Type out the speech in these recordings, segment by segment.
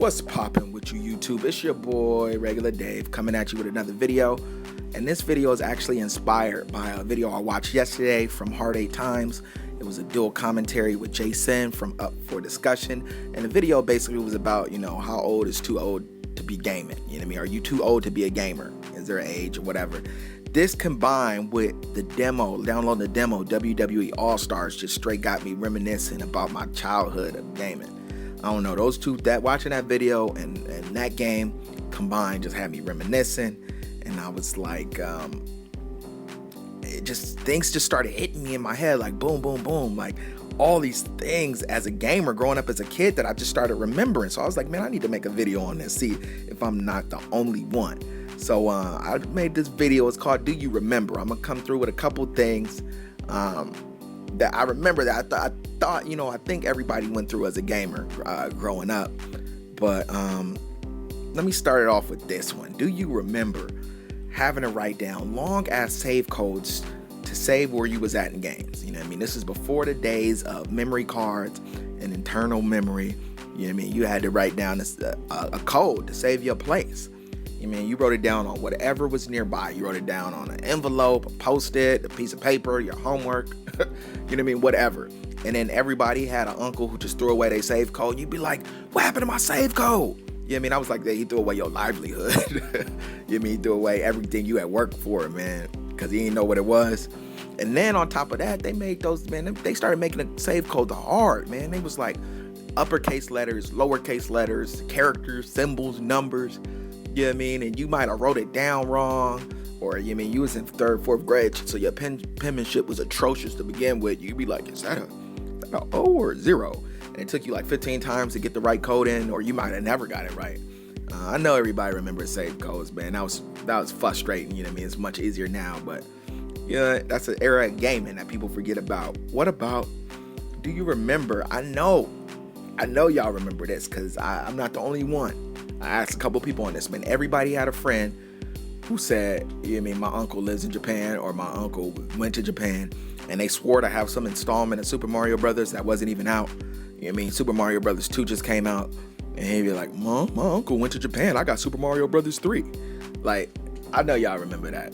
What's poppin' with you YouTube? It's your boy Regular Dave coming at you with another video, and this video is actually inspired by a video I watched yesterday from Hard 8 Times. It was a dual commentary with Jason from Up for Discussion, and the video basically was about, how old is too old to be gaming? You know what I mean? Are you too old to be a gamer? Is there an age or whatever? This combined with the demo, downloading the demo, WWE All-Stars, just straight got me reminiscing about my childhood of gaming. I don't know, those two, watching that video and that game combined just had me reminiscing, and I was like, things just started hitting me in my head, like boom, boom, boom, like all these things as a gamer growing up as a kid that I just started remembering. So I was like, man, I need to make a video on this, see if I'm not the only one. So I made this video. It's called Do You Remember? I'm gonna come through with a couple things that I remember that I thought, I think everybody went through as a gamer growing up. But let me start it off with this one. Do you remember having to write down long ass save codes to save where you was at in games? You know what I mean? This is before the days of memory cards and internal memory. You know what I mean? You had to write down a code to save your place. You mean, you wrote it down on whatever was nearby. You wrote it down on an envelope, a Post-it, a piece of paper, your homework, you know what I mean, whatever. And then everybody had an uncle who just threw away their save code. You'd be like, what happened to my save code? You know what I mean? I was like, he threw away your livelihood. You know what I mean? He threw away everything you had worked for, man, because he didn't know what it was. And then on top of that, they made those, man, they started making the save code hard, man. They was like uppercase letters, lowercase letters, characters, symbols, numbers. You know what I mean? And you might have wrote it down wrong, or you mean you was in 3rd, 4th grade, so your penmanship was atrocious to begin with. You'd be like, is that a O or a 0? And it took you like 15 times to get the right code in, or you might have never got it right. I know everybody remembers save codes, man. That was frustrating. You know what I mean? It's much easier now, but yeah, that's an era of gaming that people forget about. What about? Do you remember? I know y'all remember this because I'm not the only one. I asked a couple people on this, man. Everybody had a friend who said, you know what I mean, my uncle lives in Japan, or my uncle went to Japan, and they swore to have some installment of Super Mario Brothers that wasn't even out. You know what I mean? Super Mario Brothers 2 just came out, and he'd be like, Mom, my uncle went to Japan. I got Super Mario Brothers 3. Like, I know y'all remember that.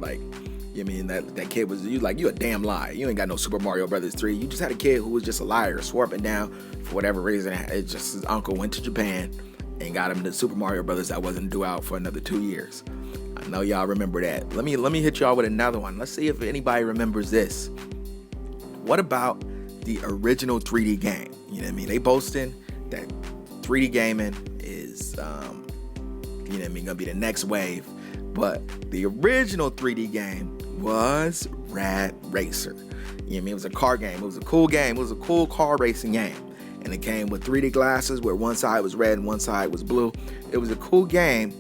Like, you know what I mean? That kid was, you a damn lie. You ain't got no Super Mario Brothers 3. You just had a kid who was just a liar, swore up and down for whatever reason. It's just his uncle went to Japan and got him the Super Mario Brothers that wasn't due out for another 2 years. I know y'all remember that. Let me hit y'all with another one. Let's see if anybody remembers this. What about the original 3D game? You know what I mean? They boasting that 3D gaming is, you know what I mean, gonna be the next wave. But the original 3D game was Rad Racer. You know what I mean? It was a car game. It was a cool game. It was a cool car racing game. And it came with 3D glasses where one side was red and one side was blue. It was a cool game,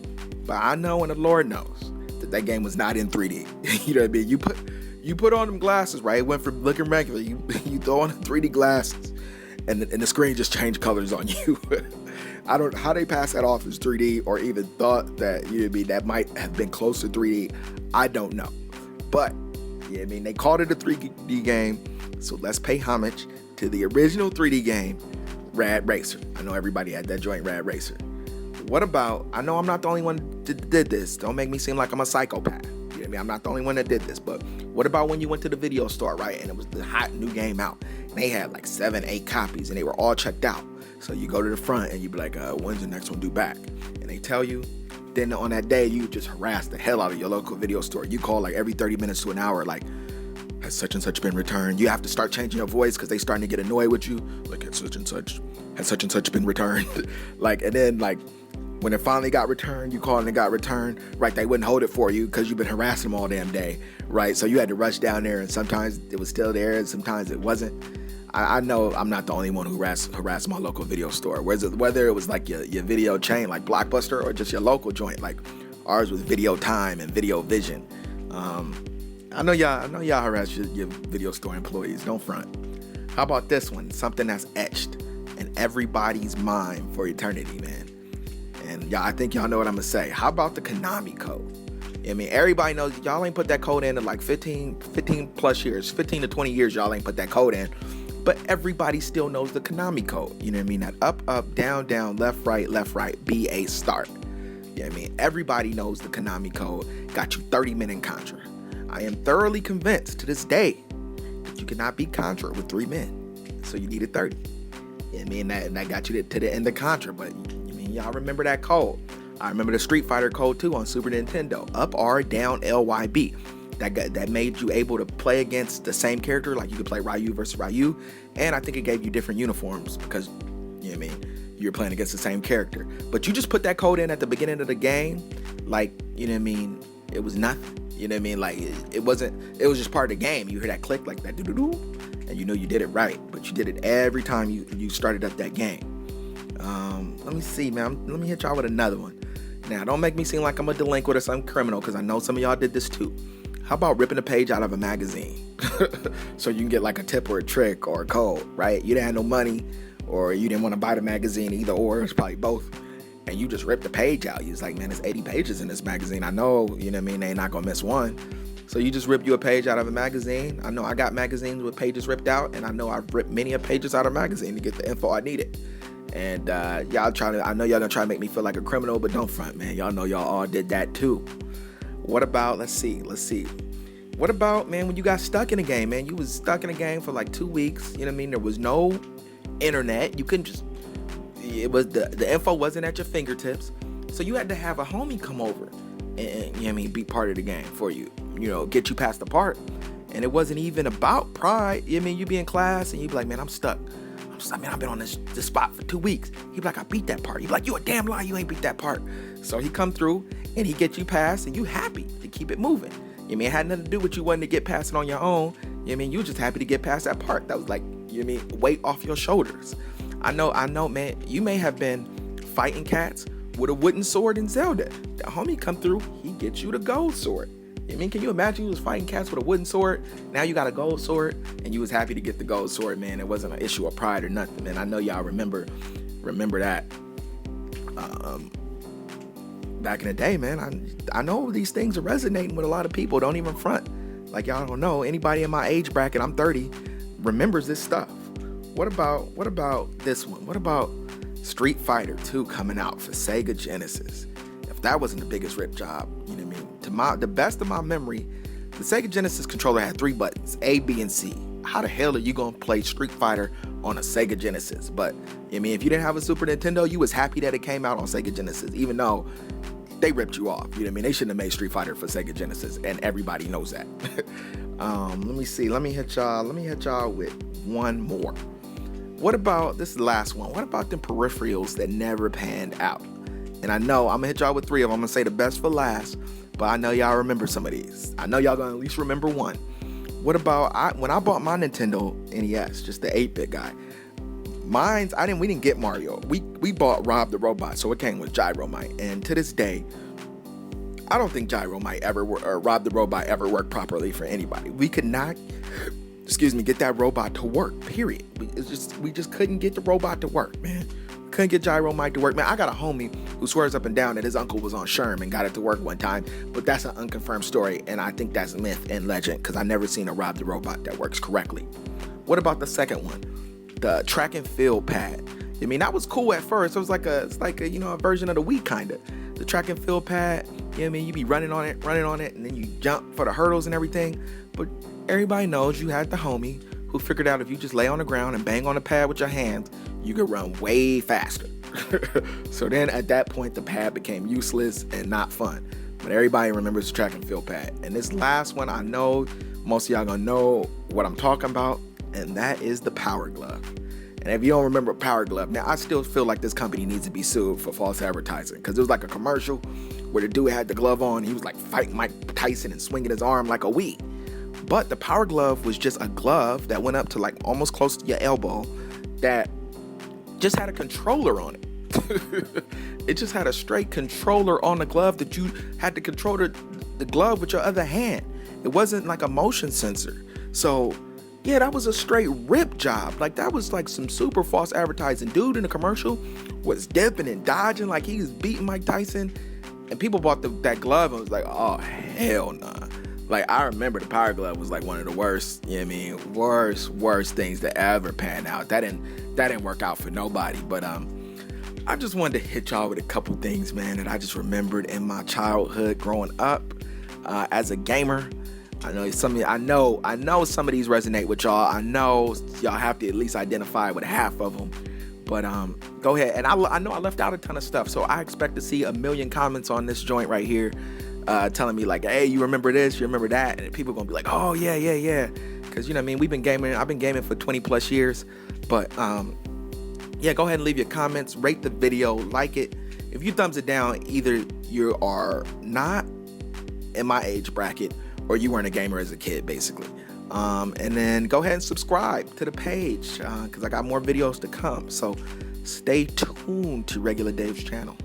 but I know and the Lord knows that game was not in 3D. You know what I mean? You put on them glasses, right? It went from looking regular. You throw on the 3D glasses and the screen just changed colors on you. I don't know how they passed that off as 3D or even thought that, you know what I mean, that might have been close to 3D. I don't know. But, yeah, I mean, they called it a 3D game, so let's pay homage to the original 3D game, Rad Racer. I know everybody had that joint, Rad Racer. What about, I know I'm not the only one that did this. Don't make me seem like I'm a psychopath. You know what I mean? I'm not the only one that did this, but what about when you went to the video store, right, and it was the hot new game out, and they had like 7, 8 copies, and they were all checked out. So you go to the front and you be like, when's the next one due back? And they tell you, then on that day, you just harass the hell out of your local video store. You call like every 30 minutes to an hour, like, has such and such been returned? You have to start changing your voice because they starting to get annoyed with you. Like, has such and such been returned? Like, and then like, when it finally got returned, you called and it got returned, right? They wouldn't hold it for you because you've been harassing them all damn day, right? So you had to rush down there, and sometimes it was still there and sometimes it wasn't. I know I'm not the only one who harassed my local video store. Whether it was like your video chain like Blockbuster or just your local joint, like ours was Video Time and Video Vision. I know y'all harass your video store employees. Don't front. How about this one? Something that's etched in everybody's mind for eternity, man. And I think y'all know what I'm gonna say. How about the Konami code? I mean, everybody knows y'all ain't put that code in like 15 plus years, 15 to 20 years. Y'all ain't put that code in. but everybody still knows the Konami code. You know what I mean? That up, up, down, down, left, right, BA start. You know what I mean? Everybody knows the Konami code. Got you 30-men Contra. I am thoroughly convinced to this day that you cannot beat Contra with 3 men. So you needed 30. You know what I mean? That got you to the end of Contra. But you mean y'all remember that code? I remember the Street Fighter code too on Super Nintendo. Up R, down LYB. That made you able to play against the same character. Like you could play Ryu versus Ryu. And I think it gave you different uniforms because, you know what I mean, you're playing against the same character. But you just put that code in at the beginning of the game. Like, you know what I mean? It was nothing. You know what I mean? Like it was just part of the game. You hear that click like that doo-doo-doo. And you know you did it right. But you did it every time you started up that game. Let me see, man. Let me hit y'all with another one. Now, don't make me seem like I'm a delinquent or some criminal, because I know some of y'all did this too. How about ripping a page out of a magazine so you can get like a tip or a trick or a code, right? You didn't have no money, or you didn't want to buy the magazine, either or. It's probably both. And you just ripped the page out. You was like, man, there's 80 pages in this magazine. I know, you know what I mean? They ain't not going to miss one. So you just rip you a page out of a magazine. I know I got magazines with pages ripped out, and I know I've ripped many a pages out of a magazine to get the info I needed. And I know y'all gonna try to make me feel like a criminal, but don't front, man. Y'all know y'all all did that too. What about, let's see. What about, man, when you got stuck in a game, man? You was stuck in a game for like 2 weeks. You know what I mean? There was no internet. You couldn't just, it was the info wasn't at your fingertips. So you had to have a homie come over and, you know what I mean, be part of the game for you. You know, get you past the part. And it wasn't even about pride. You know what I mean? You be in class and you be like, man, I'm stuck. I've been on this spot for 2 weeks. He be like, I beat that part. He be like, you a damn lie, you ain't beat that part. So he come through and he get you past, and you happy to keep it moving. You mean, it had nothing to do with you wanting to get past it on your own. You mean, you just happy to get past that part. That was like, you mean, weight off your shoulders. I know, man. You may have been fighting cats with a wooden sword in Zelda. The homie come through, he gets you the gold sword. I mean, can you imagine you was fighting cats with a wooden sword? Now you got a gold sword, and you was happy to get the gold sword, man. It wasn't an issue of pride or nothing, man. I know y'all remember that. Back in the day, man, I know these things are resonating with a lot of people. Don't even front. Like, y'all don't know. Anybody in my age bracket, I'm 30, remembers this stuff. What about this one? What about Street Fighter 2 coming out for Sega Genesis? If that wasn't the biggest rip job, you know what I mean? To the best of my memory, the Sega Genesis controller had 3 buttons, A, B, and C. How the hell are you gonna play Street Fighter on a Sega Genesis? But I mean, if you didn't have a Super Nintendo, you was happy that it came out on Sega Genesis, even though they ripped you off. You know what I mean? They shouldn't have made Street Fighter for Sega Genesis, and everybody knows that. Let me see. Let me hit y'all with one more. What about this last one? What about them peripherals that never panned out? And I know I'm gonna hit y'all with 3 of them. I'm gonna say the best for last, but I know y'all remember some of these. I know y'all gonna at least remember one. What about when I bought my Nintendo NES, just the 8-bit guy? We didn't get Mario. We bought Rob the Robot, so it came with Gyromite. And to this day, I don't think Gyromite or Rob the Robot ever worked properly for anybody. We could not, get that robot to work, period. We just couldn't get the robot to work, man. Couldn't get Gyromite to work, man. I got a homie who swears up and down that his uncle was on Sherm and got it to work one time, but that's an unconfirmed story, and I think that's myth and legend, because I've never seen a Rob the Robot that works correctly. What about the second one? The track and field pad. I mean, that was cool at first. It was like a version of the Wii kind of. The track and field pad, you know what I mean? You be running on it, and then you jump for the hurdles and everything. But everybody knows you had the homie who figured out if you just lay on the ground and bang on the pad with your hands, you could run way faster. So then at that point, the pad became useless and not fun. But everybody remembers the track and field pad. And this last one, I know most of y'all gonna know what I'm talking about, and that is the Power Glove. And if you don't remember Power Glove, now I still feel like this company needs to be sued for false advertising, because it was like a commercial where the dude had the glove on, he was like fighting Mike Tyson and swinging his arm like a Wii. But the Power Glove was just a glove that went up to like almost close to your elbow that just had a controller on it. It just had a straight controller on the glove that you had to control the glove with your other hand. It wasn't like a motion sensor. So yeah, that was a straight rip job. Like, that was like some super false advertising. Dude in the commercial was dipping and dodging like he was beating Mike Tyson. And people bought that glove and was like, oh, hell nah. Like, I remember the Power Glove was like one of the worst, you know what I mean, worst things to ever pan out. That didn't work out for nobody. But I just wanted to hit y'all with a couple things, man, that I just remembered in my childhood growing up as a gamer. I know some of these resonate with y'all. I know y'all have to at least identify with half of them. But go ahead. And I know I left out a ton of stuff, so I expect to see a million comments on this joint right here telling me like, hey, you remember this, you remember that? And people are going to be like, oh, yeah. Because, you know what I mean? I've been gaming for 20 plus years. But, yeah, go ahead and leave your comments. Rate the video. Like it. If you thumbs it down, either you are not in my age bracket or you weren't a gamer as a kid, basically. And then go ahead and subscribe to the page because I got more videos to come. So stay tuned to Regular Dave's channel.